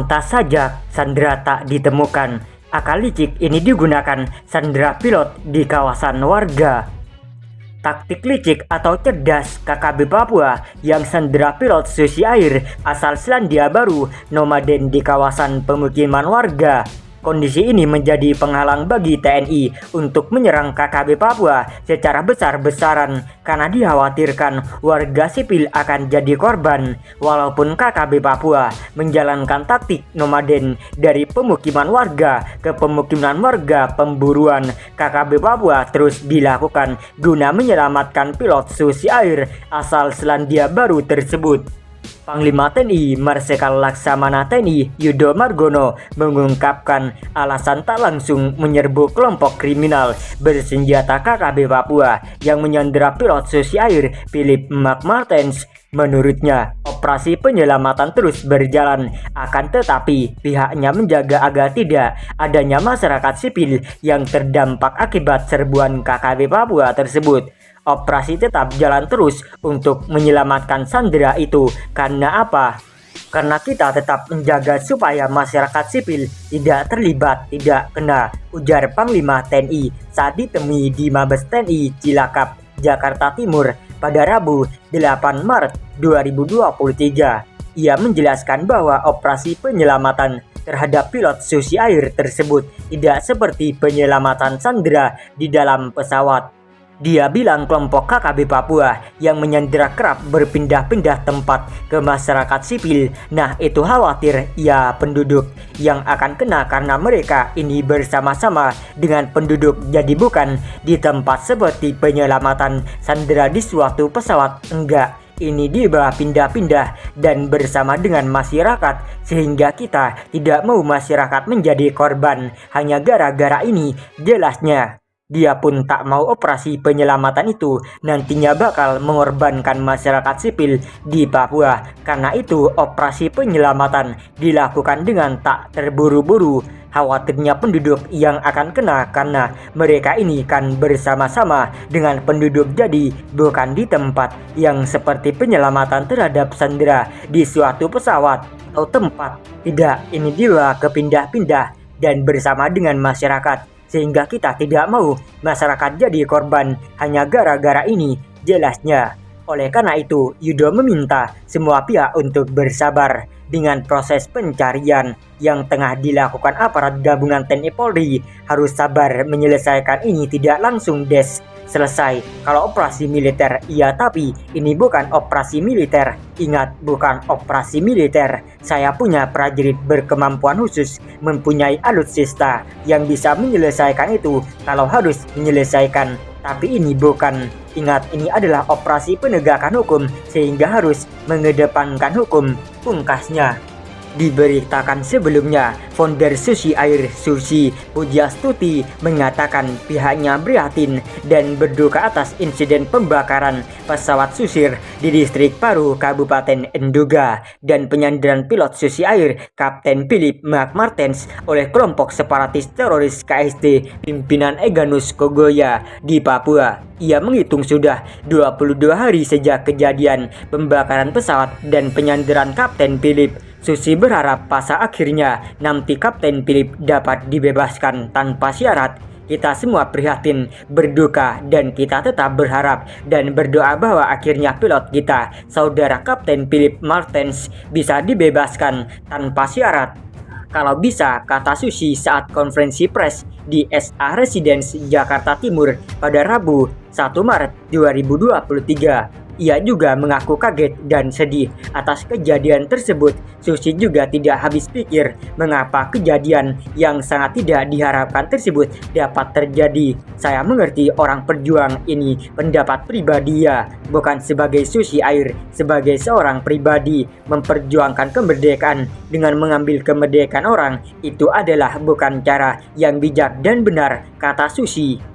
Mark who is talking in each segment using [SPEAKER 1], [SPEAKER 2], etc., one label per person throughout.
[SPEAKER 1] Lantas saja Sandra tak ditemukan. Akal licik ini digunakan Sandra pilot di kawasan warga. Taktik licik atau cerdas KKB Papua yang Sandra pilot Susi Air asal Selandia Baru nomaden di kawasan pemukiman warga. Kondisi ini menjadi penghalang bagi TNI untuk menyerang KKB Papua secara besar-besaran karena dikhawatirkan warga sipil akan jadi korban. Walaupun KKB Papua menjalankan taktik nomaden dari pemukiman warga ke pemukiman warga pemburuan, KKB Papua terus dilakukan guna menyelamatkan pilot Susi Air asal Selandia Baru tersebut. Panglima TNI Marsikal Laksamana TNI Yudo Margono mengungkapkan alasan tak langsung menyerbu kelompok kriminal bersenjata KKB Papua yang menyandera pilot Susi Air Philip McMartens. Menurutnya, operasi penyelamatan terus berjalan, akan tetapi pihaknya menjaga agar tidak adanya masyarakat sipil yang terdampak akibat serbuan KKB Papua tersebut. Operasi tetap jalan terus untuk menyelamatkan Sandra itu. Karena apa? Karena kita tetap menjaga supaya masyarakat sipil tidak terlibat, tidak kena, ujar Panglima TNI saat ditemui di Mabes TNI Cilacap, Jakarta Timur pada Rabu 8 Maret 2023. Ia menjelaskan bahwa operasi penyelamatan terhadap pilot Susi Air tersebut tidak seperti penyelamatan Sandra di dalam pesawat. Dia bilang kelompok KKB Papua yang menyandera kerap berpindah-pindah tempat ke masyarakat sipil. Nah, itu khawatir ya penduduk yang akan kena karena mereka ini bersama-sama dengan penduduk. Jadi bukan di tempat seperti penyelamatan Sandra di suatu pesawat, enggak. Ini di bawah pindah-pindah dan bersama dengan masyarakat, sehingga kita tidak mau masyarakat menjadi korban hanya gara-gara ini, jelasnya. Dia pun tak mau operasi penyelamatan itu nantinya bakal mengorbankan masyarakat sipil di Papua. Karena itu operasi penyelamatan dilakukan dengan tak terburu-buru. Khawatirnya penduduk yang akan kena karena mereka ini kan bersama-sama dengan penduduk, jadi bukan di tempat yang seperti penyelamatan terhadap Sandra di suatu pesawat atau tempat. Tidak, ini juga kepindah-pindah dan bersama dengan masyarakat, sehingga kita tidak mau masyarakat jadi korban hanya gara-gara ini, jelasnya. Oleh karena itu, Yudo meminta semua pihak untuk bersabar dengan proses pencarian yang tengah dilakukan aparat gabungan TNI Polri. Harus sabar menyelesaikan ini, tidak langsung selesai. Kalau operasi militer, iya, tapi ini bukan operasi militer. Ingat, bukan operasi militer. Saya punya prajurit berkemampuan khusus, mempunyai alutsista yang bisa menyelesaikan itu kalau harus menyelesaikan. Tapi ini bukan. Ingat, ini adalah operasi penegakan hukum, sehingga harus mengedepankan hukum, pungkasnya. Diberitakan sebelumnya, founder Susi Air Susi Pujiastuti mengatakan pihaknya prihatin dan berduka atas insiden pembakaran pesawat Susir di distrik Paru, Kabupaten Enduga, dan penyandaran pilot Susi Air Kapten Philip McMartens oleh kelompok separatis teroris KST pimpinan Eganus Kogoya di Papua. Ia menghitung sudah 22 hari sejak kejadian pembakaran pesawat dan penyandaran Kapten Philip. Susi berharap pada akhirnya nanti Kapten Philip dapat dibebaskan tanpa syarat. Kita semua prihatin, berduka, dan kita tetap berharap dan berdoa bahwa akhirnya pilot kita, saudara Kapten Philip Martens, bisa dibebaskan tanpa syarat. Kalau bisa, kata Susi saat konferensi pers di SA Residence Jakarta Timur pada Rabu 1 Maret 2023. Ia juga mengaku kaget dan sedih atas kejadian tersebut. Susi juga tidak habis pikir mengapa kejadian yang sangat tidak diharapkan tersebut dapat terjadi. Saya mengerti orang perjuang ini pendapat pribadi ya, bukan sebagai Susi Air, sebagai seorang pribadi memperjuangkan kemerdekaan dengan mengambil kemerdekaan orang. Itu adalah bukan cara yang bijak dan benar, kata Susi.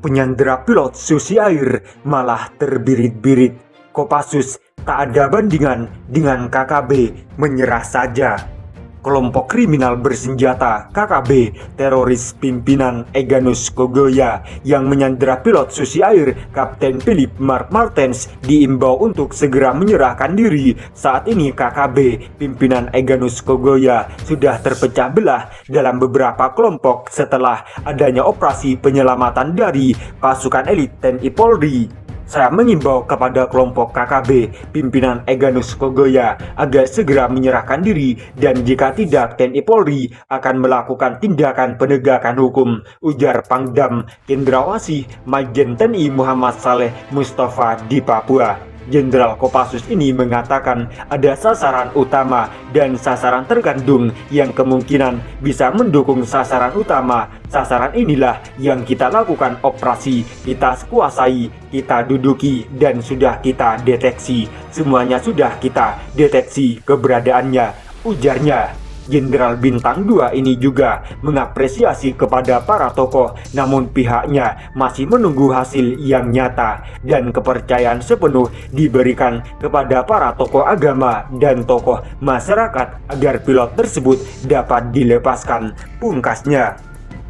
[SPEAKER 2] penyandera pilot Susi Air malah terbirit-birit. Kopassus tak ada bandingan dengan KKB, menyerah saja. Kelompok kriminal bersenjata KKB teroris pimpinan Egyanus Kogoya yang menyandera pilot Susi Air Kapten Philip Mark Martens diimbau untuk segera menyerahkan diri. Saat ini KKB pimpinan Egyanus Kogoya sudah terpecah belah dalam beberapa kelompok setelah adanya operasi penyelamatan dari pasukan elit TNI Polri. Saya mengimbau kepada kelompok KKB pimpinan Egyanus Kogoya agar segera menyerahkan diri, dan jika tidak TNI Polri akan melakukan tindakan penegakan hukum, ujar Pangdam Cendrawasih Majen TNI Muhammad Saleh Mustafa di Papua. Jenderal Kopassus ini mengatakan ada sasaran utama dan sasaran tergantung yang kemungkinan bisa mendukung sasaran utama. Sasaran inilah yang kita lakukan operasi, kita kuasai, kita duduki, dan sudah kita deteksi. Semuanya sudah kita deteksi keberadaannya, ujarnya. Jenderal Bintang 2 ini juga mengapresiasi kepada para tokoh, namun pihaknya masih menunggu hasil yang nyata dan kepercayaan sepenuh diberikan kepada para tokoh agama dan tokoh masyarakat agar pilot tersebut dapat dilepaskan, pungkasnya.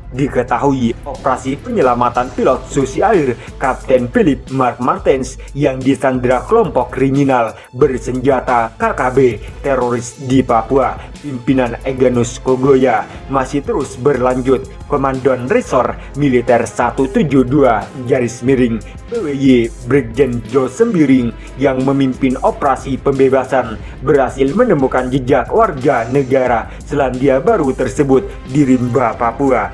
[SPEAKER 2] Diketahui operasi penyelamatan pilot Susi Air Kapten Philip Mark Martens yang disandera kelompok kriminal bersenjata KKB teroris di Papua pimpinan Egyanus Kogoya masih terus berlanjut. Komandan Resor Militer 172 PWY Brigjen Jo Sembiring yang memimpin operasi pembebasan berhasil menemukan jejak warga negara Selandia Baru tersebut di Rimba, Papua.